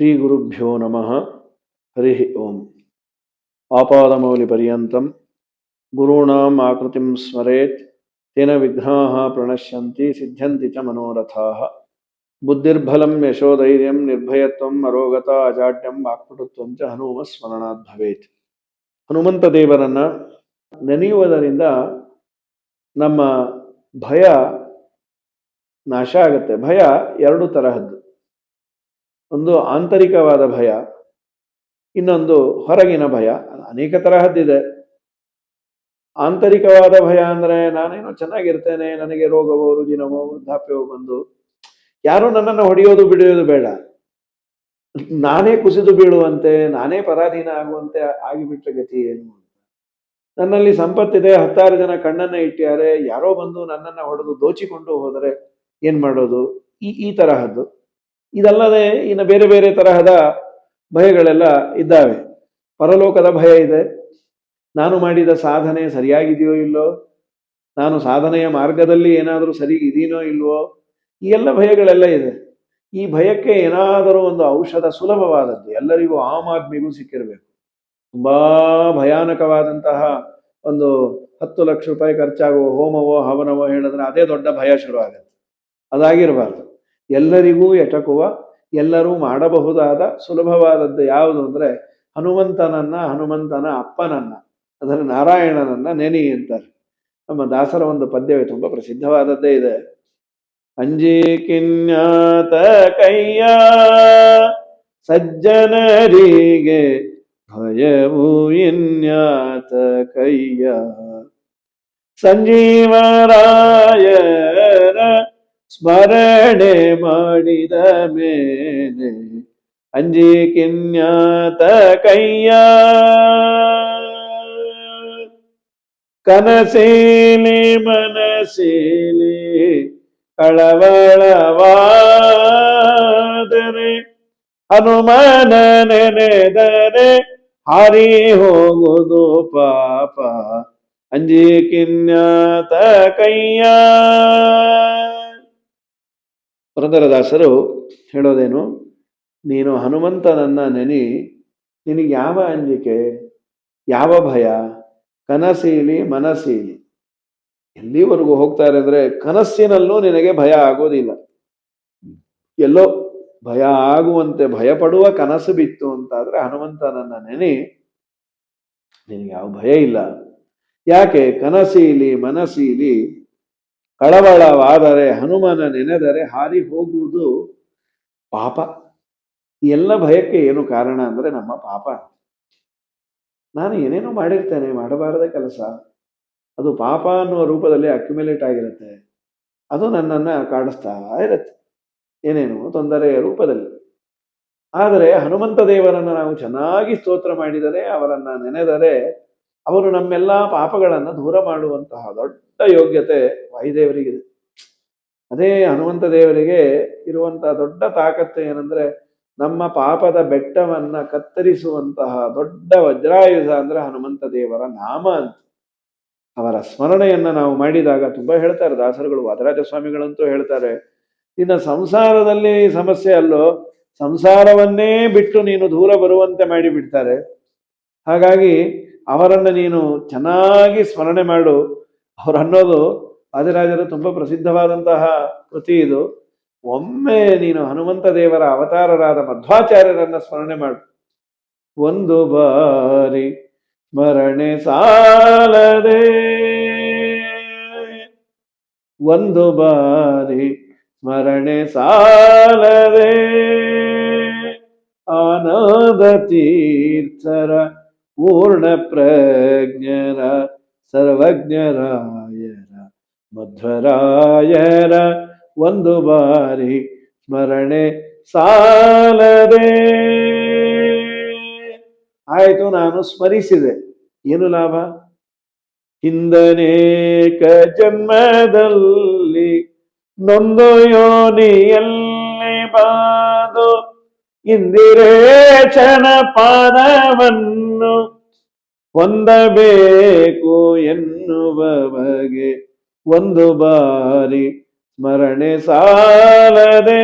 ಶ್ರೀ ಗುರುಭ್ಯೋ ನಮಃ. ಹರಿ ಓಂ. ಆಪಾದಮೌಲಿಪರ್ಯಂತಂ ಗುರುಣಾಂ ಆಕೃತಿಂ ಸ್ಮರೇತ್ ತೇನ ವಿಘ್ನಾಃ ಪ್ರಣಶ್ಯಂತಿ ಸಿದ್ಧ್ಯಂತಿ ಚ ಮನೋರಥಾಃ. ಬುದ್ಧಿರ್ಬಲಂ ಯಶೋಧೈರ್ಯಂ ನಿರ್ಭಯತ್ವಂ ಅರೋಗತ ಅಜಾಡ್ಯಂ ವಾಕ್ಪಟುತ್ವಂ ಚ ಹನುಮ ಸ್ಮರಣಾತ್ ಭವೇತ್. ಹನುಮಂತ ದೇವರನ್ನ ನೆನೆಯುವುದರಿಂದ ನಮ್ಮ ಭಯ ನಾಶ ಆಗುತ್ತೆ. ಭಯ ಎರಡು ತರಹದ್ದು. ಒಂದು ಆಂತರಿಕವಾದ ಭಯ, ಇನ್ನೊಂದು ಹೊರಗಿನ ಭಯ. ಅನೇಕ ತರಹದ್ದಿದೆ. ಆಂತರಿಕವಾದ ಭಯ ಅಂದ್ರೆ ನಾನೇನೋ ಚೆನ್ನಾಗಿರ್ತೇನೆ, ನನಗೆ ರೋಗವೋ ರುಜಿನವೋ ವೃದ್ಧಾಪ್ಯವೋ ಬಂದು ಯಾರು ನನ್ನನ್ನು ಹೊಡೆಯೋದು ಬಿಡಿಯೋದು ಬೇಡ, ನಾನೇ ಕುಸಿದು ಬೀಳುವಂತೆ, ನಾನೇ ಪರಾಧೀನ ಆಗುವಂತೆ ಆಗಿಬಿಟ್ರೆ ಗತಿ ಏನು ಅಂತ. ನನ್ನಲ್ಲಿ ಸಂಪತ್ತಿದೆ, 10 ಜನ ಕಣ್ಣನ್ನ ಇಟ್ಟಿದ್ದಾರೆ, ಯಾರೋ ಬಂದು ನನ್ನನ್ನು ಹೊಡೆದು ದೋಚಿಕೊಂಡು ಹೋದರೆ ಏನ್ ಮಾಡೋದು, ಈ ತರಹದ್ದು. ಇದಲ್ಲದೆ ಇನ್ನು ಬೇರೆ ಬೇರೆ ತರಹದ ಭಯಗಳೆಲ್ಲ ಇದ್ದಾವೆ. ಪರಲೋಕದ ಭಯ ಇದೆ. ನಾನು ಮಾಡಿದ ಸಾಧನೆ ಸರಿಯಾಗಿದೆಯೋ ಇಲ್ಲೋ, ನಾನು ಸಾಧನೆಯ ಮಾರ್ಗದಲ್ಲಿ ಏನಾದರೂ ಸರಿ ಇದೀನೋ ಇಲ್ವೋ, ಈ ಎಲ್ಲ ಭಯಗಳೆಲ್ಲ ಇದೆ. ಈ ಭಯಕ್ಕೆ ಏನಾದರೂ ಒಂದು ಔಷಧ, ಸುಲಭವಾದದ್ದು, ಎಲ್ಲರಿಗೂ ಆಮ್ ಆದ್ಮಿಗೂ ಸಿಕ್ಕಿರಬೇಕು. ತುಂಬಾ ಭಯಾನಕವಾದಂತಹ ಒಂದು 10 ಲಕ್ಷ ರೂಪಾಯಿ ಖರ್ಚಾಗುವ ಹೋಮವೋ ಹವನವೋ ಹೇಳಿದ್ರೆ ಅದೇ ದೊಡ್ಡ ಭಯ ಶುರು ಆಗುತ್ತೆ. ಅದಾಗಿರಬಾರ್ದು. ಎಲ್ಲರಿಗೂ ಎಟಕುವ, ಎಲ್ಲರೂ ಮಾಡಬಹುದಾದ ಸುಲಭವಾದದ್ದು ಯಾವುದು ಅಂದ್ರೆ ಹನುಮಂತನ ಅಪ್ಪನನ್ನ, ಅದರ ನಾರಾಯಣನನ್ನ ನೆನಿ ಅಂತಾರೆ. ನಮ್ಮ ದಾಸರ ಒಂದು ಪದ್ಯವೇ ತುಂಬಾ ಪ್ರಸಿದ್ಧವಾದದ್ದೇ ಇದೆ. ಅಂಜಿ ಕಿನ್ಯಾತ ಕೈಯ ಸಜ್ಜನರಿಗೆ ಭಯವು ಇನ್ಯಾತ ಕೈಯ, ಸಂಜೀವರಾಯರ ಸ್ಮರಣೆ ಮಾಡಿದ ಮೇಲೆ ಅಂಜಿ ಕಿನ್ಯಾತ ಕೈಯ, ಕನಸೇಲಿ ಮನಸೇಲಿ ಕಳವಳವಾದರೆ ಹನುಮನ ನೆನೆದರೆ ಹಾರಿ ಹೋಗುವುದು ಪಾಪ, ಅಂಜಿ ಕಿನ್ಯಾತ ಕೈಯ. ಪುರಂದರದಾಸರು ಹೇಳೋದೇನು, ನೀನು ಹನುಮಂತನನ್ನ ನೆನಿ, ನಿನಗೆ ಯಾವ ಅಂಜಿಕೆ, ಯಾವ ಭಯ? ಕನಸೀಲಿ ಮನಸೀಲಿ. ಎಲ್ಲಿವರೆಗೂ ಹೋಗ್ತಾರೆ ಅಂದ್ರೆ ಕನಸಿನಲ್ಲೂ ನಿನಗೆ ಭಯ ಆಗೋದಿಲ್ಲ. ಎಲ್ಲೋ ಭಯ ಆಗುವಂತೆ ಭಯಪಡುವ ಕನಸು ಬಿತ್ತು ಅಂತಾದ್ರೆ ಹನುಮಂತನನ್ನ ನೆನಿ, ನಿನಗೆ ಯಾವ ಭಯ ಇಲ್ಲ. ಯಾಕೆ? ಕನಸೀಲಿ ಮನಸೀಲಿ ಕಳವಳವಾದರೆ ಹನುಮನ ನೆನೆದರೆ ಹಾರಿ ಹೋಗುವುದು ಪಾಪ. ಈ ಎಲ್ಲ ಭಯಕ್ಕೆ ಏನು ಕಾರಣ ಅಂದ್ರೆ ನಮ್ಮ ಪಾಪ. ನಾನು ಏನೇನೋ ಮಾಡಿರ್ತೇನೆ, ಮಾಡಬಾರದ ಕೆಲಸ, ಅದು ಪಾಪ ಅನ್ನುವ ರೂಪದಲ್ಲಿ ಅಕ್ಯುಮುಲೇಟ್ ಆಗಿರುತ್ತೆ. ಅದು ನನ್ನನ್ನು ಕಾಡಿಸ್ತಾ ಇರುತ್ತೆ, ಏನೇನೋ ತೊಂದರೆಯ ರೂಪದಲ್ಲಿ. ಆದರೆ ಹನುಮಂತ ದೇವರನ್ನು ನಾವು ಚೆನ್ನಾಗಿ ಸ್ತೋತ್ರ ಮಾಡಿದರೆ, ಅವರನ್ನ ನೆನೆದರೆ, ಅವರು ನಮ್ಮೆಲ್ಲ ಪಾಪಗಳನ್ನು ದೂರ ಮಾಡುವಂತಹ ದೊಡ್ಡ ಯೋಗ್ಯತೆ ವಾಯುದೇವರಿಗಿದೆ. ಅದೇ ಹನುಮಂತ ದೇವರಿಗೆ ಇರುವಂತಹ ದೊಡ್ಡ ತಾಕತ್ತು ಏನಂದ್ರೆ, ನಮ್ಮ ಪಾಪದ ಬೆಟ್ಟವನ್ನ ಕತ್ತರಿಸುವಂತಹ ದೊಡ್ಡ ವಜ್ರಾಯುಧ ಅಂದ್ರೆ ಹನುಮಂತ ದೇವರ ನಾಮ ಅಂತ. ಅವರ ಸ್ಮರಣೆಯನ್ನ ನಾವು ಮಾಡಿದಾಗ, ತುಂಬಾ ಹೇಳ್ತಾರೆ ದಾಸರುಗಳು, ವಾದರಾಜ ಸ್ವಾಮಿಗಳಂತೂ ಹೇಳ್ತಾರೆ, ನಿನ್ನ ಸಂಸಾರದಲ್ಲಿ ಸಮಸ್ಯೆ ಅಲ್ಲೋ, ಸಂಸಾರವನ್ನೇ ಬಿಟ್ಟು ನೀನು ದೂರ ಬರುವಂತೆ ಮಾಡಿ ಬಿಡ್ತಾರೆ. ಹಾಗಾಗಿ ಅವರನ್ನ ನೀನು ಚೆನ್ನಾಗಿ ಸ್ಮರಣೆ ಮಾಡು. ಅವರನ್ನೋದು ವಾದಿರಾಜರು ತುಂಬಾ ಪ್ರಸಿದ್ಧವಾದಂತಹ ಕೃತಿ ಇದು. ಒಮ್ಮೆ ನೀನು ಹನುಮಂತ ದೇವರ ಅವತಾರರಾದ ಮಧ್ವಾಚಾರ್ಯರನ್ನ ಸ್ಮರಣೆ ಮಾಡು. ಒಂದು ಬಾರಿ ಸ್ಮರಣೆ ಸಾಲದೆ, ಒಂದು ಬಾರಿ ಸ್ಮರಣೆ ಸಾಲದೆ, ಆನಂದ ತೀರ್ಥರ ಪೂರ್ಣ ಪ್ರಜ್ಞರ ಸರ್ವಜ್ಞರಾಯರ ಮಧ್ವರಾಯರ ಒಂದು ಬಾರಿ ಸ್ಮರಣೆ ಸಾಲದೆ. ಆಯ್ತು, ನಾನು ಸ್ಮರಿಸಿದೆ, ಏನು ಲಾಭ? ಹಿಂದನೇಕ ಜನ್ಮದಲ್ಲಿ ನೊಂದು ಯೋನಿಯಲ್ಲಿ ಬಾದು ಇಂದಿರೇಶನ ಪಾದವನ್ನು ಹೊಂದಬೇಕು ಎನ್ನುವ ಬಗೆ ಒಂದು ಬಾರಿ ಸ್ಮರಣೆ ಸಾಲದೆ.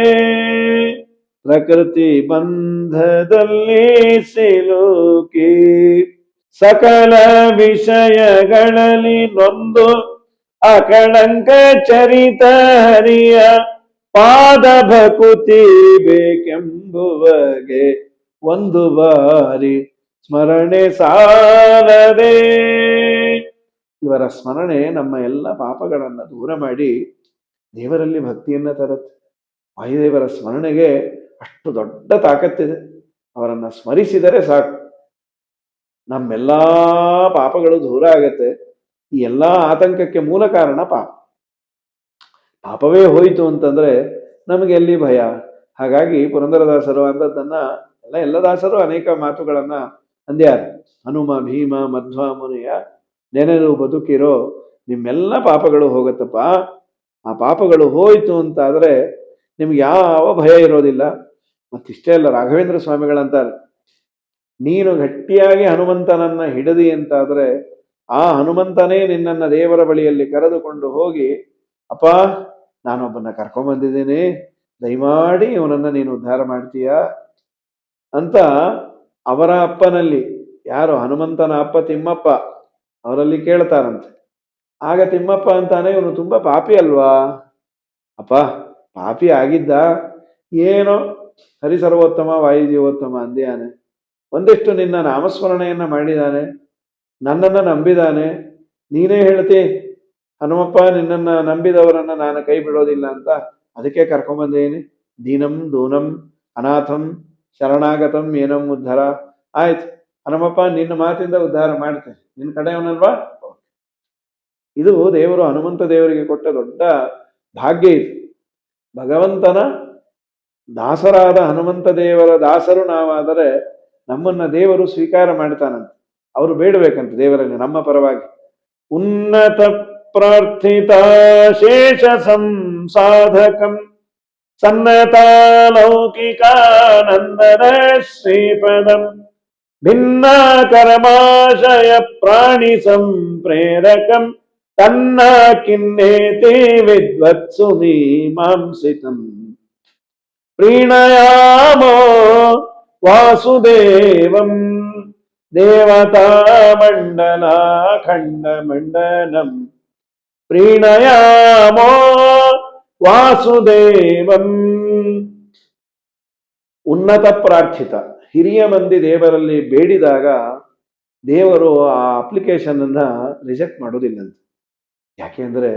ಪ್ರಕೃತಿ ಬಂಧದಲ್ಲಿ ಸಿಲುಕಿ ಸಕಲ ವಿಷಯಗಳಲ್ಲಿ ನೊಂದು ಅಕಳಂಕ ಚರಿತ ಹರಿಯ ಪಾದ ಭಕುತಿ ಬೇಕೆಂಬುವಗೆ ಒಂದು ಬಾರಿ ಸ್ಮರಣೆ ಸಾಲದೆ. ಇವರ ಸ್ಮರಣೆ ನಮ್ಮ ಎಲ್ಲ ಪಾಪಗಳನ್ನ ದೂರ ಮಾಡಿ ದೇವರಲ್ಲಿ ಭಕ್ತಿಯನ್ನ ತರುತ್ತೆ. ವಾಯುದೇವರ ಸ್ಮರಣೆಗೆ ಅಷ್ಟು ದೊಡ್ಡ ತಾಕತ್ತಿದೆ. ಅವರನ್ನ ಸ್ಮರಿಸಿದರೆ ಸಾಕು, ನಮ್ಮೆಲ್ಲಾ ಪಾಪಗಳು ದೂರ ಆಗತ್ತೆ. ಈ ಎಲ್ಲಾ ಆತಂಕಕ್ಕೆ ಮೂಲ ಕಾರಣ ಪಾಪ. ಪಾಪವೇ ಹೋಯಿತು ಅಂತಂದ್ರೆ ನಮಗೆ ಎಲ್ಲಿ ಭಯ. ಹಾಗಾಗಿ ಪುರಂದರದಾಸರು ಅಂದದ್ದನ್ನ ಎಲ್ಲ ದಾಸರು ಅನೇಕ ಮಾತುಗಳನ್ನ ಅಂದ್ಯಾರ. ಹನುಮ ಭೀಮ ಮಧ್ವ ಮುನಿಯ ನೆನೆದು ಬದುಕಿರೋ, ನಿಮ್ಮೆಲ್ಲ ಪಾಪಗಳು ಹೋಗತ್ತಪ್ಪ. ಆ ಪಾಪಗಳು ಹೋಯ್ತು ಅಂತಾದ್ರೆ ನಿಮ್ಗೆ ಯಾವ ಭಯ ಇರೋದಿಲ್ಲ. ಮತ್ತಿಷ್ಟೇ ಅಲ್ಲ, ರಾಘವೇಂದ್ರ ಸ್ವಾಮಿಗಳಂತಾರೆ, ನೀನು ಗಟ್ಟಿಯಾಗಿ ಹನುಮಂತನನ್ನ ಹಿಡದಿ ಅಂತಾದ್ರೆ ಆ ಹನುಮಂತನೇ ನಿನ್ನನ್ನ ದೇವರ ಬಳಿಯಲ್ಲಿ ಕರೆದುಕೊಂಡು ಹೋಗಿ, ಅಪ್ಪ ನಾನೊಬ್ಬನ ಕರ್ಕೊಂಬಂದಿದ್ದೇನೆ, ದಯಮಾಡಿ ಇವನನ್ನ ನೀನು ಉದ್ಧಾರ ಮಾಡ್ತೀಯ ಅಂತ ಅವರ ಅಪ್ಪನಲ್ಲಿ, ಯಾರು ಹನುಮಂತನ ಅಪ್ಪ ತಿಮ್ಮಪ್ಪ, ಅವರಲ್ಲಿ ಕೇಳ್ತಾರಂತೆ. ಆಗ ತಿಮ್ಮಪ್ಪ ಅಂತಾನೆ, ಇವನು ತುಂಬಾ ಪಾಪಿ ಅಲ್ವಾ ಅಪ್ಪ? ಪಾಪಿ ಆಗಿದ್ದ, ಏನೋ ಹರಿಸರ್ವೋತ್ತಮ ವಾಯುಜೀವೋತ್ತಮ ಅಂದ್ಯಾನೆ, ಒಂದಿಷ್ಟು ನಿನ್ನ ನಾಮಸ್ಮರಣೆಯನ್ನ ಮಾಡಿದಾನೆ, ನನ್ನನ್ನ ನಂಬಿದಾನೆ. ನೀನೇ ಹೇಳ್ತಿ ಹನುಮಪ್ಪ, ನಿನ್ನನ್ನ ನಂಬಿದವರನ್ನ ನಾನು ಕೈ ಬಿಡೋದಿಲ್ಲ ಅಂತ, ಅದಕ್ಕೆ ಕರ್ಕೊಂಬಂದೇನಿ. ದೀನಂ ದೂನಂ ಅನಾಥಂ ಶರಣಾಗತಂ ಏನಂ ಉದ್ಧಾರ. ಆಯ್ತು ಹನುಮಪ್ಪ, ನಿನ್ನ ಮಾತಿಂದ ಉದ್ಧಾರ ಮಾಡ್ತೇನೆ, ನಿನ್ನ ಕಡೆಯವನಲ್ವಾ? ಇದು ದೇವರು ಹನುಮಂತ ದೇವರಿಗೆ ಕೊಟ್ಟ ದೊಡ್ಡ ಭಾಗ್ಯ. ಇದು ಭಗವಂತನ ದಾಸರಾದ ಹನುಮಂತ ದೇವರ ದಾಸರು ನಾವಾದರೆ ನಮ್ಮನ್ನ ದೇವರು ಸ್ವೀಕಾರ ಮಾಡ್ತಾನಂತೆ. ಅವರು ಬೇಡಬೇಕಂತ ದೇವರಲ್ಲಿ ನಮ್ಮ ಪರವಾಗಿ. ಉನ್ನತ ಪ್ರಾರ್ಥಿತ ಶೇಷ ಸಂಸಾಧಕಂ ಸನ್ನತಾ ಲೌಕಿಕಾನಂದನ ಶ್ರೀಪದಂ ಭಿನ್ನ ಕರ್ಮಾಶಯ ಪ್ರಾಣಿ ಸಂಪ್ರೇರಕಂ ತನ್ನ ಕಿನ್ನೇತಿ ವಿದ್ವತ್ಸು ಮೀಮಾಂಸಿತಂ ಪ್ರೀಣಯಾಮೋ ವಾಸುದೇವಂ ದೇವತಾ ಮಂಡಲ ಖಂಡ ಮಂಡಲಂ ಪ್ರೀಣಯಾಮೋ ವಾಸುದೇವಂ. ಉನ್ನತ ಪ್ರಾರ್ಥಿತ, ಹಿರಿಯ ಮಂದಿ ದೇವರಲ್ಲಿ ಬೇಡಿದಾಗ ದೇವರು ಆ ಅಪ್ಲಿಕೇಶನ್ ಅನ್ನ ರಿಜೆಕ್ಟ್ ಮಾಡೋದಿಲ್ಲಂತೆ. ಯಾಕೆಂದ್ರೆ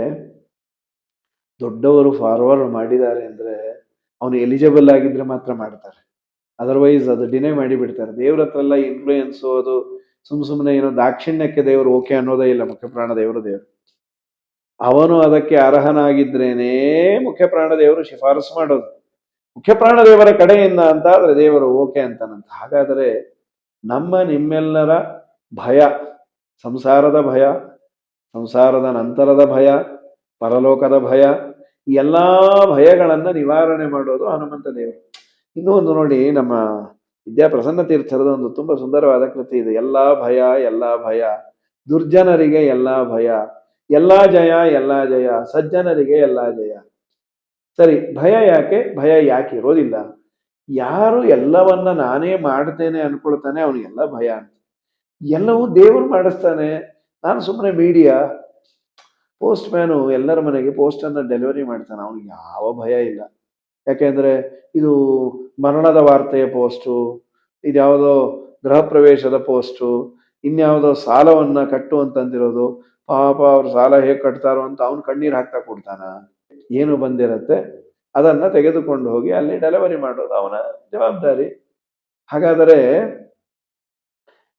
ದೊಡ್ಡವರು ಫಾರ್ವರ್ಡ್ ಮಾಡಿದ್ದಾರೆ ಅಂದ್ರೆ ಅವನು ಎಲಿಜಿಬಲ್ ಆಗಿದ್ರೆ ಮಾತ್ರ ಮಾಡ್ತಾರೆ, ಅದರ್ವೈಸ್ ಅದು ಡಿನೇ ಮಾಡಿ ಬಿಡ್ತಾರೆ. ದೇವ್ರ ಹತ್ರ ಎಲ್ಲ ಇನ್ಫ್ಲೂಯೆನ್ಸು, ಅದು ಸುಮ್ಮನೆ ಏನೋ ದಾಕ್ಷಿಣ್ಯಕ್ಕೆ ದೇವರು ಓಕೆ ಅನ್ನೋದೇ ಇಲ್ಲ. ಮುಖ್ಯಪ್ರಾಣ ದೇವರು ಅವನು ಅದಕ್ಕೆ ಅರ್ಹನಾಗಿದ್ರೇನೇ ಮುಖ್ಯಪ್ರಾಣ ದೇವರು ಶಿಫಾರಸು ಮಾಡೋದು. ಮುಖ್ಯಪ್ರಾಣ ದೇವರ ಕಡೆಯಿಂದ ಅಂತ ಆದ್ರೆ ದೇವರು ಓಕೆ ಅಂತಾನಂತ. ಹಾಗಾದರೆ ನಮ್ಮ ನಿಮ್ಮೆಲ್ಲರ ಭಯ, ಸಂಸಾರದ ಭಯ, ಸಂಸಾರದ ನಂತರದ ಭಯ, ಪರಲೋಕದ ಭಯ, ಈ ಎಲ್ಲಾ ಭಯಗಳನ್ನ ನಿವಾರಣೆ ಮಾಡೋದು ಹನುಮಂತ ದೇವರು. ಇನ್ನೂ ಒಂದು ನೋಡಿ, ನಮ್ಮ ವಿದ್ಯಾಪ್ರಸನ್ನ ತೀರ್ಥರದ ಒಂದು ತುಂಬಾ ಸುಂದರವಾದ ಕೃತಿ ಇದೆ. ಎಲ್ಲಾ ಭಯ ಎಲ್ಲಾ ಭಯ, ದುರ್ಜನರಿಗೆ ಎಲ್ಲಾ ಭಯ, ಎಲ್ಲಾ ಜಯ ಎಲ್ಲಾ ಜಯ, ಸಜ್ಜನರಿಗೆ ಎಲ್ಲಾ ಜಯ. ಸರಿ, ಭಯ ಯಾಕೆ? ಭಯ ಯಾಕೆ ಇರೋದಿಲ್ಲ? ಯಾರು ಎಲ್ಲವನ್ನ ನಾನೇ ಮಾಡ್ತೇನೆ ಅನ್ಕೊಳ್ತಾನೆ ಅವನಿಗೆಲ್ಲ ಭಯ ಅಂತ. ಎಲ್ಲವೂ ದೇವರು ಮಾಡಿಸ್ತಾನೆ. ನಾನು ಸುಮ್ಮನೆ ಮೀಡಿಯಾ, ಪೋಸ್ಟ್ ಮ್ಯಾನು ಎಲ್ಲರ ಮನೆಗೆ ಪೋಸ್ಟ್ ಅನ್ನ ಡೆಲಿವರಿ ಮಾಡ್ತಾನೆ, ಅವನಿಗೆ ಯಾವ ಭಯ ಇಲ್ಲ. ಯಾಕೆಂದ್ರೆ ಇದು ಮರಣದ ವಾರ್ತೆಯ ಪೋಸ್ಟು, ಇದ್ಯಾವುದೋ ಗೃಹ ಪ್ರವೇಶದ ಪೋಸ್ಟು, ಇನ್ಯಾವುದೋ ಸಾಲವನ್ನ ಕಟ್ಟು ಅಂತಂದಿರೋದು. ಪಾಪ ಅವ್ರ ಸಾಲ ಹೇಗೆ ಕಟ್ತಾರೋ ಅಂತ ಅವನು ಕಣ್ಣೀರು ಹಾಕ್ತಾ ಕೊಡ್ತಾನ. ಏನು ಬಂದಿರತ್ತೆ ಅದನ್ನ ತೆಗೆದುಕೊಂಡು ಹೋಗಿ ಅಲ್ಲಿ ಡೆಲಿವರಿ ಮಾಡೋದು ಅವನ ಜವಾಬ್ದಾರಿ. ಹಾಗಾದರೆ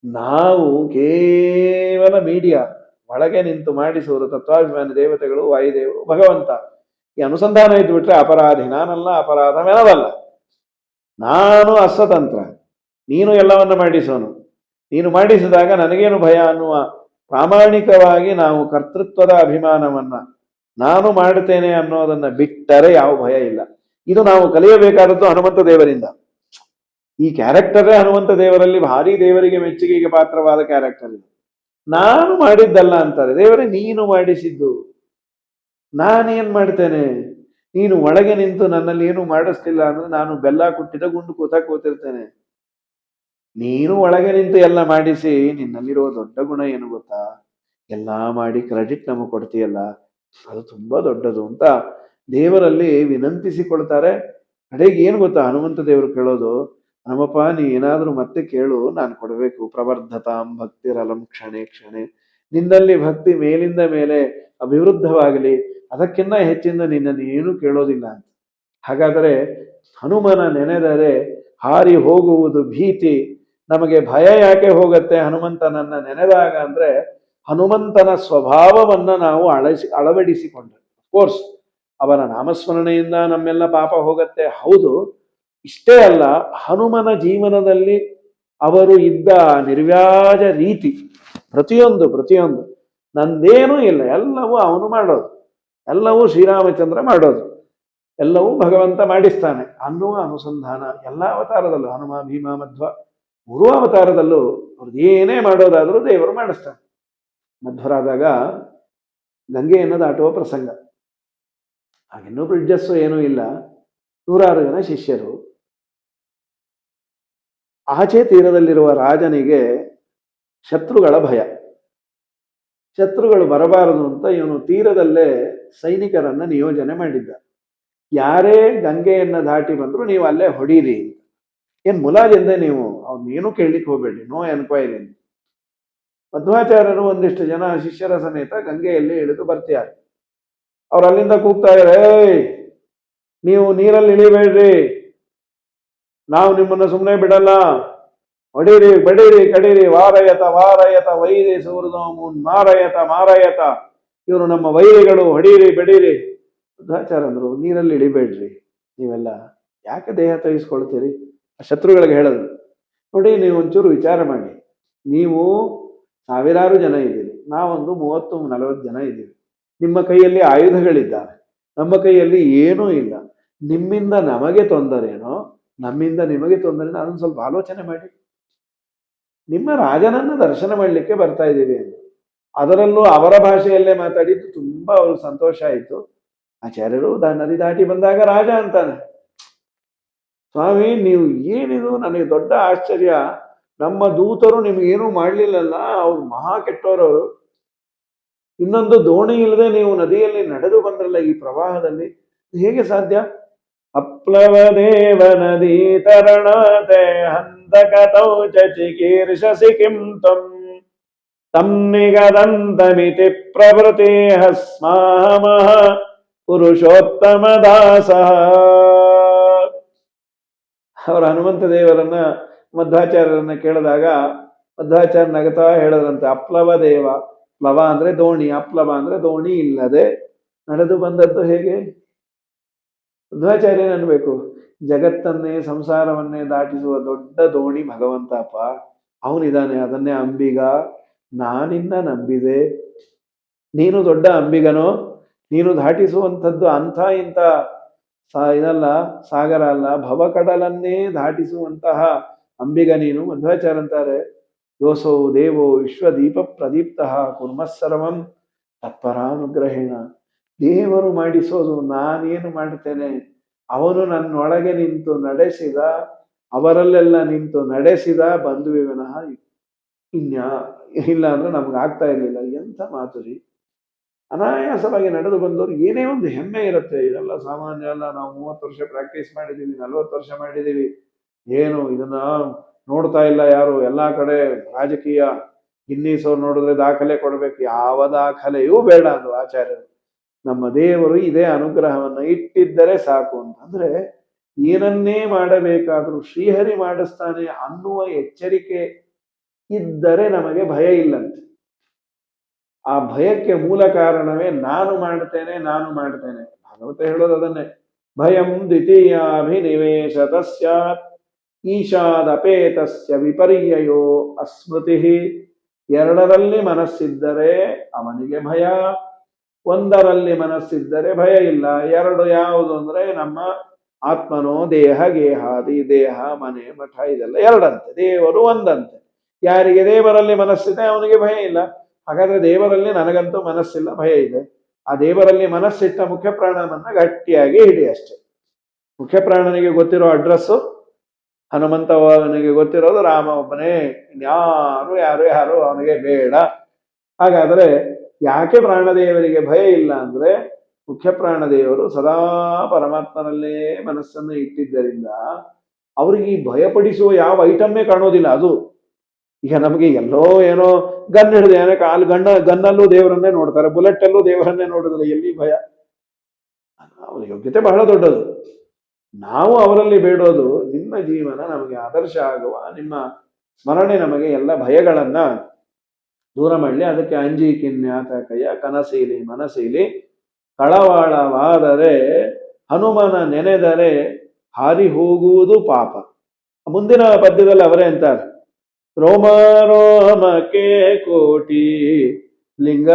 ನಾವು ಕೇವಲ ಮೀಡಿಯಾ, ಒಳಗೆ ನಿಂತು ಮಾಡಿಸುವರು ತತ್ವಾಭಿಮಾನಿ ದೇವತೆಗಳು, ವಾಯುದೇವರು, ಭಗವಂತ. ಈ ಅನುಸಂಧಾನ ಇದ್ದು ಬಿಟ್ರೆ ಅಪರಾಧಿ ನಾನಲ್ಲ, ಅಪರಾಧವೆನವಲ್ಲ. ನಾನು ಅಸ್ವತಂತ್ರ, ನೀನು ಎಲ್ಲವನ್ನ ಮಾಡಿಸೋನು. ನೀನು ಮಾಡಿಸಿದಾಗ ನನಗೇನು ಭಯ ಅನ್ನುವ ಪ್ರಾಮಾಣಿಕವಾಗಿ ನಾವು ಕರ್ತೃತ್ವದ ಅಭಿಮಾನವನ್ನ, ನಾನು ಮಾಡುತ್ತೇನೆ ಅನ್ನೋದನ್ನ ಬಿಟ್ಟರೆ ಯಾವ ಭಯ ಇಲ್ಲ. ಇದು ನಾವು ಕಲಿಯಬೇಕಾದದ್ದು ಹನುಮಂತ ದೇವರಿಂದ. ಈ ಕ್ಯಾರೆಕ್ಟರೇ ಹನುಮಂತ ದೇವರಲ್ಲಿ ಭಾರಿ ದೇವರಿಗೆ ಮೆಚ್ಚುಗೆಗೆ ಪಾತ್ರವಾದ ಕ್ಯಾರೆಕ್ಟರ್ ಇದು. ನಾನು ಮಾಡಿದ್ದಲ್ಲ ಅಂತಾರೆ ದೇವರೇ, ನೀನು ಮಾಡಿಸಿದ್ದು. ನಾನೇನ್ ಮಾಡ್ತೇನೆ? ನೀನು ಒಳಗೆ ನಿಂತು ನನ್ನಲ್ಲಿ ಏನು ಮಾಡಿಸ್ತಿಲ್ಲ ಅಂದ್ರೆ ನಾನು ಬೆಲ್ಲ ಕುಟ್ಟಿದ ಗುಂಡು ಕೂತಿರ್ತೇನೆ. ನೀನು ಒಳಗೆ ನಿಂತು ಎಲ್ಲ ಮಾಡಿಸಿ ನಿನ್ನಲ್ಲಿರುವ ದೊಡ್ಡ ಗುಣ ಏನು ಗೊತ್ತಾ? ಎಲ್ಲ ಮಾಡಿ ಕ್ರೆಡಿಟ್ ನಮಗೆ ಕೊಡ್ತೀಯಲ್ಲ, ಅದು ತುಂಬಾ ದೊಡ್ಡದು ಅಂತ ದೇವರಲ್ಲಿ ವಿನಂತಿಸಿಕೊಳ್ತಾರೆ. ಕಡೆಗೆ ಏನು ಗೊತ್ತಾ ಹನುಮಂತ ದೇವರು ಕೇಳೋದು, ಹನುಮಪ್ಪ ನೀ ಏನಾದ್ರೂ ಮತ್ತೆ ಕೇಳು, ನಾನು ಕೊಡಬೇಕು. ಪ್ರವರ್ಧತಾಂ ಭಕ್ತಿರಲಂ ಕ್ಷಣೆ ಕ್ಷಣೆ, ನಿನ್ನಲ್ಲಿ ಭಕ್ತಿ ಮೇಲಿಂದ ಮೇಲೆ ಅಭಿವೃದ್ಧವಾಗಲಿ, ಅದಕ್ಕಿಂತ ಹೆಚ್ಚಿಂದ ನಿನ್ನನ್ನು ಏನು ಕೇಳೋದಿಲ್ಲ ಅಂತ. ಹಾಗಾದರೆ ಹನುಮನ ನೆನೆದರೆ ಹಾರಿ ಹೋಗುವುದು ಭೀತಿ. ನಮಗೆ ಭಯ ಯಾಕೆ ಹೋಗುತ್ತೆ ಹನುಮಂತನನ್ನ ನೆನೆದಾಗ ಅಂದ್ರೆ, ಹನುಮಂತನ ಸ್ವಭಾವವನ್ನ ನಾವು ಅಳವಡಿಸಿಕೊಂಡ್ರೆ. ಕೋರ್ಸ್ ಅವನ ನಾಮಸ್ಮರಣೆಯಿಂದ ನಮ್ಮೆಲ್ಲ ಪಾಪ ಹೋಗತ್ತೆ, ಹೌದು. ಇಷ್ಟೇ ಅಲ್ಲ, ಹನುಮನ ಜೀವನದಲ್ಲಿ ಅವರು ಇದ್ದ ನಿರ್ವ್ಯಾಜ ರೀತಿ, ಪ್ರತಿಯೊಂದು ನಂದೇನೂ ಇಲ್ಲ, ಎಲ್ಲವೂ ಅವನು ಮಾಡೋದು, ಎಲ್ಲವೂ ಶ್ರೀರಾಮಚಂದ್ರ ಮಾಡೋದು, ಎಲ್ಲವೂ ಭಗವಂತ ಮಾಡಿಸ್ತಾನೆ ಅನ್ನುವ ಅನುಸಂಧಾನ ಎಲ್ಲ ಅವತಾರದಲ್ಲೂ, ಹನುಮ ಭೀಮ ಮಧ್ವ 3 ಅವತಾರದಲ್ಲೂ ಅವ್ರದ್ದು ಏನೇ ಮಾಡೋದಾದ್ರೂ ದೇವರು ಮಾಡಿಸ್ತಾನೆ. ಮಧ್ವರಾದಾಗ ಗಂಗೆಯನ್ನು ದಾಟುವ ಪ್ರಸಂಗ, ಹಾಗಿನ್ನೂ ಬ್ರಿಡ್ಜಸ್ಸು ಏನೂ ಇಲ್ಲ, 106 ಜನ ಶಿಷ್ಯರು. ಆಚೆ ತೀರದಲ್ಲಿರುವ ರಾಜನಿಗೆ ಶತ್ರುಗಳ ಭಯ, ಶತ್ರುಗಳು ಬರಬಾರದು ಅಂತ ಇವನು ತೀರದಲ್ಲೇ ಸೈನಿಕರನ್ನ ನಿಯೋಜನೆ ಮಾಡಿದ್ದ. ಯಾರೇ ಗಂಗೆಯನ್ನ ದಾಟಿ ಬಂದ್ರು ನೀವು ಅಲ್ಲೇ ಹೊಡೀರಿ, ಏನ್ ಮುಲಾಜಿಂದ ನೀವು ಅವ್ನೇನು ಕೇಳಲಿಕ್ಕೆ ಹೋಗ್ಬೇಡಿ, ನೋ ಎನ್ಕ್ವೈರಿ. ಮಧ್ವಾಚಾರ್ಯರು ಒಂದಿಷ್ಟು ಜನ ಶಿಷ್ಯರ ಸಮೇತ ಗಂಗೆಯಲ್ಲಿ ಇಳಿದು ಬರ್ತಾರೆ. ಅವ್ರು ಅಲ್ಲಿಂದ ಕೂಗ್ತಾ ಇದ್ದಾರೆ, ನೀವು ನೀರಲ್ಲಿ ಇಳಿಬೇಡ್ರಿ, ನಾವು ನಿಮ್ಮನ್ನ ಸುಮ್ಮನೆ ಬಿಡಲ್ಲ, ಹೊಡೀರಿ ಬಡೀರಿ ಕಡೀರಿ, ವಾರಯತ ವಾರಯತ ವೈರಿ ಸೂರ್ಯಮೂನ್ ಮಾರಯತ, ಇವರು ನಮ್ಮ ವೈರಿಗಳು, ಹೊಡೀರಿ ಬಡೀರಿ. ಮಧ್ವಾಚಾರ್ಯಂದ್ರು, ನೀರಲ್ಲಿ ಇಳಿಬೇಡ್ರಿ, ನೀವೆಲ್ಲ ಯಾಕೆ ದೇಹ ತೆಗೆಸ್ಕೊಳ್ತೀರಿ? ಶತ್ರುಗಳಿಗೆ ಹೇಳೋದು, ನೋಡಿ ನೀವು ಒಂಚೂರು ವಿಚಾರ ಮಾಡಿ, ನೀವು ಸಾವಿರಾರು ಜನ ಇದ್ದೀರಿ, ನಾವೊಂದು 30-40 ಜನ ಇದ್ದೀವಿ, ನಿಮ್ಮ ಕೈಯಲ್ಲಿ ಆಯುಧಗಳಿದ್ದಾವೆ, ನಮ್ಮ ಕೈಯಲ್ಲಿ ಏನೂ ಇಲ್ಲ, ನಿಮ್ಮಿಂದ ನಮಗೆ ತೊಂದರೆನೋ ನಮ್ಮಿಂದ ನಿಮಗೆ ತೊಂದರೆನೋ ಅದನ್ನು ಸ್ವಲ್ಪ ಆಲೋಚನೆ ಮಾಡಿ. ನಿಮ್ಮ ರಾಜನನ್ನ ದರ್ಶನ ಮಾಡಲಿಕ್ಕೆ ಬರ್ತಾ ಇದ್ದೀವಿ ಅಂತ. ಅದರಲ್ಲೂ ಅವರ ಭಾಷೆಯಲ್ಲೇ ಮಾತಾಡಿದ್ದು ತುಂಬಾ ಅವ್ರಿಗೆ ಸಂತೋಷ ಆಯಿತು. ಆಚಾರ್ಯರು ನದಿ ದಾಟಿ ಬಂದಾಗ ರಾಜ ಅಂತಾನೆ, ಸ್ವಾಮಿ ನೀವು ಏನಿದು, ನನಗೆ ದೊಡ್ಡ ಆಶ್ಚರ್ಯ, ನಮ್ಮ ದೂತರು ನಿಮಗೇನು ಮಾಡ್ಲಿಲ್ಲಲ್ಲ, ಅವ್ರು ಮಹಾ ಕೆಟ್ಟವರವರು, ಇನ್ನೊಂದು ದೋಣಿ ಇಲ್ಲದೆ ನೀವು ನದಿಯಲ್ಲಿ ನಡೆದು ಬಂದ್ರಲ್ಲ ಈ ಪ್ರವಾಹದಲ್ಲಿ, ಹೇಗೆ ಸಾಧ್ಯ? ಅಪ್ಲವ ದೇವ ನದಿ ತರಣತೆ ಹಂತಕತೌ ಚಿಕೀರ್ಷಸಿ ಕಿಂ ತ್ವಂ ತಂ ನಿಗದಂತಮಿತಿ ಪ್ರವೃತಿ ಸ್ಮಾಮಃ ಪುರುಷೋತ್ತಮ ದಾಸ. ಅವರ ಹನುಮಂತ ದೇವರನ್ನ ಮಧ್ವಾಚಾರ್ಯರನ್ನ ಕೇಳಿದಾಗ ಮಧ್ವಾಚಾರ್ಯ ನಗತಾ ಹೇಳದ್ರಂತೆ, ಅಪ್ಲವ ದೇವ, ಪ್ಲವ ಅಂದ್ರೆ ದೋಣಿ, ಅಪ್ಲವ ಅಂದ್ರೆ ದೋಣಿ ಇಲ್ಲದೆ ನಡೆದು ಬಂದದ್ದು ಹೇಗೆ? ಮಧ್ವಾಚಾರ್ಯನ ಅನ್ಬೇಕು, ಜಗತ್ತನ್ನೇ ಸಂಸಾರವನ್ನೇ ದಾಟಿಸುವ ದೊಡ್ಡ ದೋಣಿ ಭಗವಂತಪ್ಪ, ಅವನಿದ್ದಾನೆ, ಅದನ್ನೇ ಅಂಬಿಗ, ನಾನಿನ್ನ ನಂಬಿದೆ, ನೀನು ದೊಡ್ಡ ಅಂಬಿಗನೋ, ನೀನು ದಾಟಿಸುವಂಥದ್ದು ಅಂಥ ಇಂಥ ಇದಲ್ಲ, ಸಾಗರ ಅಲ್ಲ, ಭವಕಡಲನ್ನೇ ದಾಟಿಸುವಂತಹ ಅಂಬಿಗ ನೀನು. ಮಧ್ವಾಚಾರ್ಯ ಅಂತಾರೆ, ಯೋಸೌ ದೇವೋ ವಿಶ್ವದೀಪ ಪ್ರದೀಪ್ತ ಕುರ್ಮಸ್ಸರ್ವಂ ತತ್ಪರಾನುಗ್ರಹೇಣ. ದೇವರು ಮಾಡಿಸೋದು, ನಾನೇನು ಮಾಡ್ತೇನೆ, ಅವನು ನನ್ನೊಳಗೆ ನಿಂತು ನಡೆಸಿದ, ಅವರಲ್ಲೆಲ್ಲ ನಿಂತು ನಡೆಸಿದ ಬಂಧುವೆ ವಿನಃ ಇಲ್ಲ ಅಂದ್ರೆ ನಮ್ಗಾಗ್ತಾ ಇರಲಿಲ್ಲ. ಎಂಥ ಮಾತುರಿ, ಅನಾಯಾಸವಾಗಿ ನಡೆದು ಬಂದವರು ಏನೇ ಒಂದು ಹೆಮ್ಮೆ ಇರುತ್ತೆ. ಇದೆಲ್ಲ ಸಾಮಾನ್ಯ ಅಲ್ಲ, ನಾವು 30 ವರ್ಷ ಪ್ರಾಕ್ಟೀಸ್ ಮಾಡಿದ್ದೀವಿ, 40 ವರ್ಷ ಮಾಡಿದ್ದೀವಿ, ಏನು ಇದನ್ನ ನೋಡ್ತಾ ಇಲ್ಲ ಯಾರು. ಎಲ್ಲಾ ಕಡೆ ರಾಜಕೀಯ, ಗಿನ್ನೀಸ್ ಅವ್ರು ನೋಡಿದ್ರೆ ದಾಖಲೆ ಕೊಡ್ಬೇಕು, ಯಾವ ದಾಖಲೆಯೂ ಬೇಡ ಅಂದ್ರು ಆಚಾರ್ಯರು. ನಮ್ಮ ದೇವರು ಇದೇ ಅನುಗ್ರಹವನ್ನ ಇಟ್ಟಿದ್ದರೆ ಸಾಕು ಅಂತಂದ್ರೆ, ಏನನ್ನೇ ಮಾಡಬೇಕಾದ್ರೂ ಶ್ರೀಹರಿ ಮಾಡಿಸ್ತಾನೆ ಅನ್ನುವ ಎಚ್ಚರಿಕೆ ಇದ್ದರೆ ನಮಗೆ ಭಯ ಇಲ್ಲಂತೆ. ಆ ಭಯಕ್ಕೆ ಮೂಲ ಕಾರಣವೇ ನಾನು ಮಾಡ್ತೇನೆ. ಭಗವತ ಹೇಳೋದು ಅದನ್ನೇ, ಭಯಂ ದ್ವಿತೀಯಾಭಿನಿವೇಶತ ಸ್ಯಾತ್ ಈಶಾದಪೇತಸ್ಯ ವಿಪರ್ಯಯೋ ಅಸ್ಮೃತಿ. 2ರಲ್ಲಿ ಮನಸ್ಸಿದ್ದರೆ ಅವನಿಗೆ ಭಯ, 1ರಲ್ಲಿ ಮನಸ್ಸಿದ್ದರೆ ಭಯ ಇಲ್ಲ. 2 ಯಾವುದು ಅಂದ್ರೆ ನಮ್ಮ ಆತ್ಮನೋ ದೇಹ ಗೇಹಾದಿ, ದೇಹ ಮನೆ ಮಠ ಇದೆಲ್ಲ 2ಅಂತೆ, ದೇವರು 1ಅಂತೆ. ಯಾರಿಗೆ ದೇವರಲ್ಲಿ ಮನಸ್ಸಿದೆ ಅವನಿಗೆ ಭಯ ಇಲ್ಲ. ಹಾಗಾದ್ರೆ ದೇವರಲ್ಲಿ ನನಗಂತೂ ಮನಸ್ಸಿಲ್ಲ, ಭಯ ಇದೆ. ಆ ದೇವರಲ್ಲಿ ಮನಸ್ಸಿಟ್ಟ ಮುಖ್ಯ ಪ್ರಾಣನನ್ನ ಗಟ್ಟಿಯಾಗಿ ಹಿಡಿ ಅಷ್ಟೆ. ಮುಖ್ಯ ಪ್ರಾಣನಿಗೆ ಗೊತ್ತಿರೋ ಅಡ್ರೆಸ್ಸು, ಹನುಮಂತನಿಗೆ ಗೊತ್ತಿರೋದು ರಾಮ ಒಬ್ಬನೇ, ಯಾರು ಯಾರು ಯಾರು ಅವನಿಗೆ ಬೇಡ. ಹಾಗಾದ್ರೆ ಯಾಕೆ ಪ್ರಾಣದೇವರಿಗೆ ಭಯ ಇಲ್ಲ ಅಂದ್ರೆ, ಮುಖ್ಯ ಪ್ರಾಣದೇವರು ಸದಾ ಪರಮಾತ್ಮನಲ್ಲೇ ಮನಸ್ಸನ್ನು ಇಟ್ಟಿದ್ದರಿಂದ ಅವ್ರಿಗೆ ಈ ಭಯಪಡಿಸುವ ಯಾವ ಐಟಮ್ಮೇ ಕಾಣೋದಿಲ್ಲ. ಅದು ಈಗ ನಮಗೆ ಎಲ್ಲೋ ಏನೋ ಗನ್ ಹಿಡಿದು ಏನೋ ಕಾಲು ಗನ್ನಲ್ಲೂ ದೇವರನ್ನೇ ನೋಡ್ತಾರೆ, ಬುಲೆಟ್ ಅಲ್ಲೂ ದೇವರನ್ನೇ ನೋಡಿದ್ರೆ ಎಲ್ಲಿ ಭಯ? ಅವರ ಯೋಗ್ಯತೆ ಬಹಳ ದೊಡ್ಡದು. ನಾವು ಅವರಲ್ಲಿ ಬೇಡೋದು ನಿಮ್ಮ ಜೀವನ ನಮಗೆ ಆದರ್ಶ ಆಗುವ, ನಿಮ್ಮ ಸ್ಮರಣೆ ನಮಗೆ ಎಲ್ಲ ಭಯಗಳನ್ನ ದೂರ ಮಾಡಲಿ. ಅದಕ್ಕೆ ಅಂಜಿ ಕಿನ್ಯಾತಕಯ್ಯ ಕನಸೀಲಿ ಮನಸೀಲಿ ಕಳವಾಳವಾದರೆ ಹನುಮನ ನೆನೆದರೆ ಹಾರಿ ಹೋಗುವುದು ಪಾಪ. ಮುಂದಿನ ಪದ್ಯದಲ್ಲಿ ಅವರೇ ಅಂತಾರೆ, ರೋಮ ರೋಮಕ್ಕೆ ಕೋಟಿ ಲಿಂಗ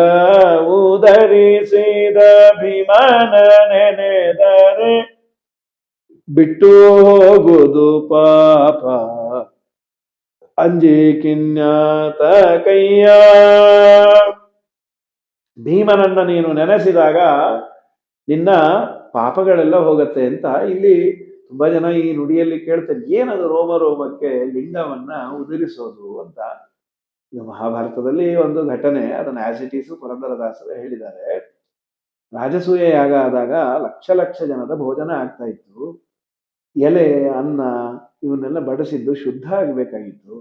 ಉದರಿಸಿದ ಭೀಮನ ನೆನೆದರೆ ಬಿಟ್ಟು ಹೋಗುವುದು ಪಾಪ. ಅಂಜಿ ಕಿನ್ಯಾತ ಕಯ್ಯ, ಭೀಮನನ್ನ ನೀನು ನೆನೆಸಿದಾಗ ನಿನ್ನ ಪಾಪಗಳೆಲ್ಲ ಹೋಗತ್ತೆ ಅಂತ ಇಲ್ಲಿ ತುಂಬಾ ಜನ ಈ ನುಡಿಯಲ್ಲಿ ಕೇಳ್ತಾರೆ. ಏನದು ರೋಮ ರೋಮಕ್ಕೆ ಲಿಂಗವನ್ನ ಉದುರಿಸೋದು ಅಂತ? ಇದು ಮಹಾಭಾರತದಲ್ಲಿ ಒಂದು ಘಟನೆ, ಅದನ್ನ ಆಸ್ ಇಟ್ ಈಸ್ ಪುರಂದರದಾಸರು ಹೇಳಿದ್ದಾರೆ. ರಾಜಸೂಯ ಯಾಗ ಆದಾಗ ಲಕ್ಷ ಲಕ್ಷ ಜನದ ಭೋಜನ ಆಗ್ತಾ ಇತ್ತು. ಎಲೆ ಅನ್ನ ಇವನ್ನೆಲ್ಲ ಬಡಿಸಿದ್ದು ಶುದ್ಧ ಆಗಬೇಕಾಗಿತ್ತು.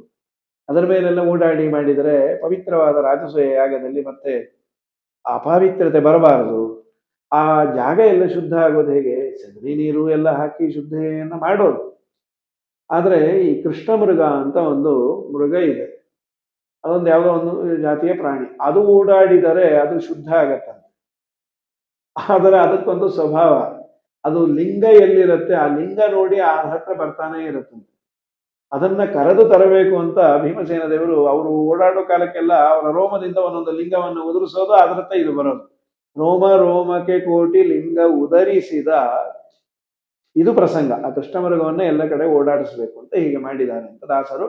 ಅದರ ಮೇಲೆಲ್ಲ ಓಡಾಡಿ ಮಾಡಿದರೆ ಪವಿತ್ರವಾದ ರಾಜಸೂಯ ಯಾಗದಲ್ಲಿ ಮತ್ತೆ ಅಪವಿತ್ರತೆ ಬರಬಾರದು. ಆ ಜಾಗ ಎಲ್ಲ ಶುದ್ಧ ಆಗೋದು ಹೇಗೆ? ಸಗಣಿ ನೀರು ಎಲ್ಲ ಹಾಕಿ ಶುದ್ಧೆಯನ್ನ ಮಾಡೋದು. ಆದ್ರೆ ಈ ಕೃಷ್ಣ ಮೃಗ ಅಂತ ಒಂದು ಮೃಗ ಇದೆ, ಅದೊಂದು ಯಾವುದೋ ಒಂದು ಜಾತಿಯ ಪ್ರಾಣಿ. ಅದು ಓಡಾಡಿದರೆ ಅದು ಶುದ್ಧ ಆಗತ್ತಂತೆ. ಆದರೆ ಅದಕ್ಕೊಂದು ಸ್ವಭಾವ, ಅದು ಲಿಂಗ ಎಲ್ಲಿರುತ್ತೆ ಆ ಲಿಂಗ ನೋಡಿ ಆ ಹತ್ರ ಬರ್ತಾನೆ ಇರುತ್ತಂತೆ. ಅದನ್ನ ಕರೆದು ತರಬೇಕು ಅಂತ ಭೀಮಸೇನ ದೇವರು ಅವರು ಓಡಾಡೋ ಕಾಲಕ್ಕೆಲ್ಲ ಅವರ ರೋಮದಿಂದ ಒಂದೊಂದು ಲಿಂಗವನ್ನು ಉದುರಿಸೋದು, ಅದರತ್ತ ಇದು ಬರೋದು. ರೋಮ ರೋಮಕ್ಕೆ ಕೋಟಿ ಲಿಂಗ ಉದರಿಸಿದ, ಇದು ಪ್ರಸಂಗ. ಆ ಕೃಷ್ಣಮೃಗವನ್ನ ಎಲ್ಲ ಕಡೆ ಓಡಾಡಿಸ್ಬೇಕು ಅಂತ ಹೀಗೆ ಮಾಡಿದ್ದಾರೆ ಅಂತ ದಾಸರು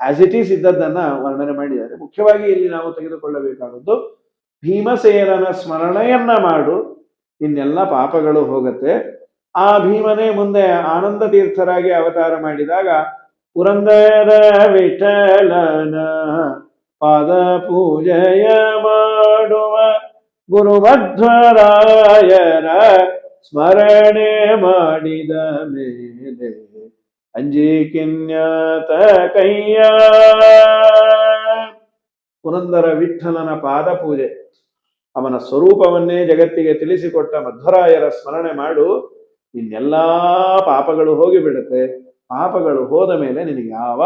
ಆಸ್ ಇಟ್ ಈಸ್ ಇದ್ದದ್ದನ್ನ ವರ್ಣನೆ ಮಾಡಿದ್ದಾರೆ. ಮುಖ್ಯವಾಗಿ ಇಲ್ಲಿ ನಾವು ತೆಗೆದುಕೊಳ್ಳಬೇಕಾದದ್ದು, ಭೀಮಸೇನನ ಸ್ಮರಣೆಯನ್ನ ಮಾಡು, ಇನ್ನೆಲ್ಲ ಪಾಪಗಳು ಹೋಗತ್ತೆ. ಆ ಭೀಮನೇ ಮುಂದೆ ಆನಂದ ತೀರ್ಥರಾಗಿ ಅವತಾರ ಮಾಡಿದಾಗ ಪುರಂದರ ವಿಠಲನ ಪಾದ ಪೂಜೆಯ ಮಾಡುವ ಗುರುಮಧ್ವರಾಯರ ಸ್ಮರಣೆ ಮಾಡಿದ ಮೇಲೆ ಅಂಜಿ ಕಿನ್ಯಾತ ಕಯ್ಯ. ಪುರಂದರ ವಿಠಲನ ಪಾದ ಪೂಜೆ, ಅವನ ಸ್ವರೂಪವನ್ನೇ ಜಗತ್ತಿಗೆ ತಿಳಿಸಿಕೊಟ್ಟ ಮಧ್ವರಾಯರ ಸ್ಮರಣೆ ಮಾಡು, ಇನ್ನೆಲ್ಲಾ ಪಾಪಗಳು ಹೋಗಿಬಿಡುತ್ತೆ. ಪಾಪಗಳು ಹೋದ ಮೇಲೆ ನಿನಗೆ ಯಾವ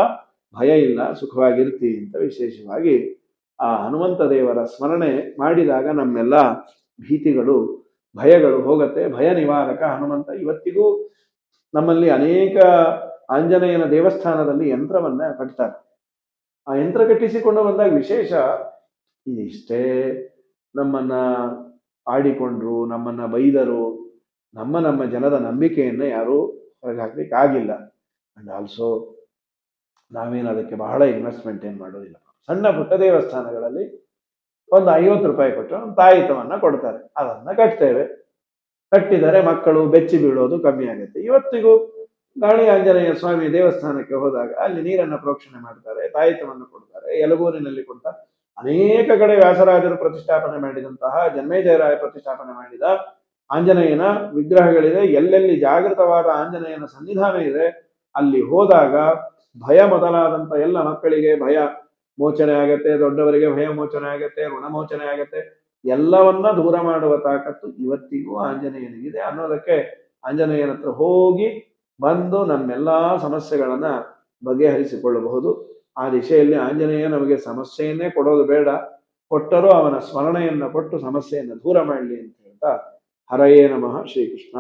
ಭಯ ಇಲ್ಲ, ಸುಖವಾಗಿರ್ತಿ ಅಂತ ವಿಶೇಷವಾಗಿ ಆ ಹನುಮಂತ ದೇವರ ಸ್ಮರಣೆ ಮಾಡಿದಾಗ ನಮ್ಮೆಲ್ಲ ಭೀತಿಗಳು ಭಯಗಳು ಹೋಗತ್ತೆ. ಭಯ ನಿವಾರಕ ಹನುಮಂತ. ಇವತ್ತಿಗೂ ನಮ್ಮಲ್ಲಿ ಅನೇಕ ಆಂಜನೇಯನ ದೇವಸ್ಥಾನದಲ್ಲಿ ಯಂತ್ರವನ್ನ ಕಟ್ತಾರೆ. ಆ ಯಂತ್ರ ಕಟ್ಟಿಸಿಕೊಂಡು ಬಂದಾಗ ವಿಶೇಷ ಇಷ್ಟೇ, ನಮ್ಮನ್ನ ಆಡಿಕೊಂಡ್ರು, ನಮ್ಮನ್ನ ಬೈದರು, ನಮ್ಮ ಜನದ ನಂಬಿಕೆಯನ್ನ ಯಾರೂ ಹೊರಗೆ ಹಾಕ್ಲಿಕ್ಕೆ ಆಗಿಲ್ಲ. ಅಂಡ್ ಆಲ್ಸೋ ನಾವೇನು ಅದಕ್ಕೆ ಬಹಳ ಇನ್ವೆಸ್ಟ್ಮೆಂಟ್ ಏನು ಮಾಡೋದಿಲ್ಲ. ಸಣ್ಣ ಪುಟ್ಟ ದೇವಸ್ಥಾನಗಳಲ್ಲಿ ಒಂದು 50 ರೂಪಾಯಿ ಕೊಟ್ಟು ಒಂದು ತಾಯಿತವನ್ನ ಕೊಡ್ತಾರೆ, ಅದನ್ನ ಕಟ್ತೇವೆ. ಕಟ್ಟಿದರೆ ಮಕ್ಕಳು ಬೆಚ್ಚಿ ಬೀಳೋದು ಕಮ್ಮಿ ಆಗುತ್ತೆ. ಇವತ್ತಿಗೂ ಗಾಳಿ ಆಂಜನೇಯ ಸ್ವಾಮಿ ದೇವಸ್ಥಾನಕ್ಕೆ ಹೋದಾಗ ಅಲ್ಲಿ ನೀರನ್ನ ಪ್ರೋಕ್ಷಣೆ ಮಾಡ್ತಾರೆ, ತಾಯಿತವನ್ನು ಕೊಡ್ತಾರೆ. ಯಲಗೂರಿನಲ್ಲಿ ಕೊಟ್ಟ ಅನೇಕ ಕಡೆ ವ್ಯಾಸರಾಜರು ಪ್ರತಿಷ್ಠಾಪನೆ ಮಾಡಿದಂತಹ, ಜನ್ಮೇಜಯರಾಯ ಪ್ರತಿಷ್ಠಾಪನೆ ಮಾಡಿದ ಆಂಜನೇಯನ ವಿಗ್ರಹಗಳಿದೆ. ಎಲ್ಲೆಲ್ಲಿ ಜಾಗೃತವಾದ ಆಂಜನೇಯನ ಸನ್ನಿಧಾನ ಇದೆ ಅಲ್ಲಿ ಹೋದಾಗ ಭಯ ಮೊದಲಾದಂತ ಎಲ್ಲ ಮಕ್ಕಳಿಗೆ ಭಯ ಮೋಚನೆ ಆಗತ್ತೆ, ದೊಡ್ಡವರಿಗೆ ಭಯ ಮೋಚನೆ ಆಗತ್ತೆ, ಋಣಮೋಚನೆ ಆಗತ್ತೆ. ಎಲ್ಲವನ್ನ ದೂರ ಮಾಡುವ ತಾಕತ್ತು ಇವತ್ತಿಗೂ ಆಂಜನೇಯನಿಗಿದೆ ಅನ್ನೋದಕ್ಕೆ ಆಂಜನೇಯನ ಹತ್ರ ಹೋಗಿ ಬಂದು ನಮ್ಮೆಲ್ಲಾ ಸಮಸ್ಯೆಗಳನ್ನ ಬಗೆಹರಿಸಿಕೊಳ್ಳಬಹುದು. ಆ ದಿಶೆಯಲ್ಲಿ ಆಂಜನೇಯ ನಮಗೆ ಸಮಸ್ಯೆಯನ್ನೇ ಕೊಡೋದು ಬೇಡ, ಕೊಟ್ಟರೂ ಅವನ ಸ್ಮರಣೆಯನ್ನ ಕೊಟ್ಟು ಸಮಸ್ಯೆಯನ್ನು ದೂರ ಮಾಡಲಿ ಅಂತ ಹೇಳ್ತಾ, ಹರಯೇ ನಮಃ ಶ್ರೀಕೃಷ್ಣ.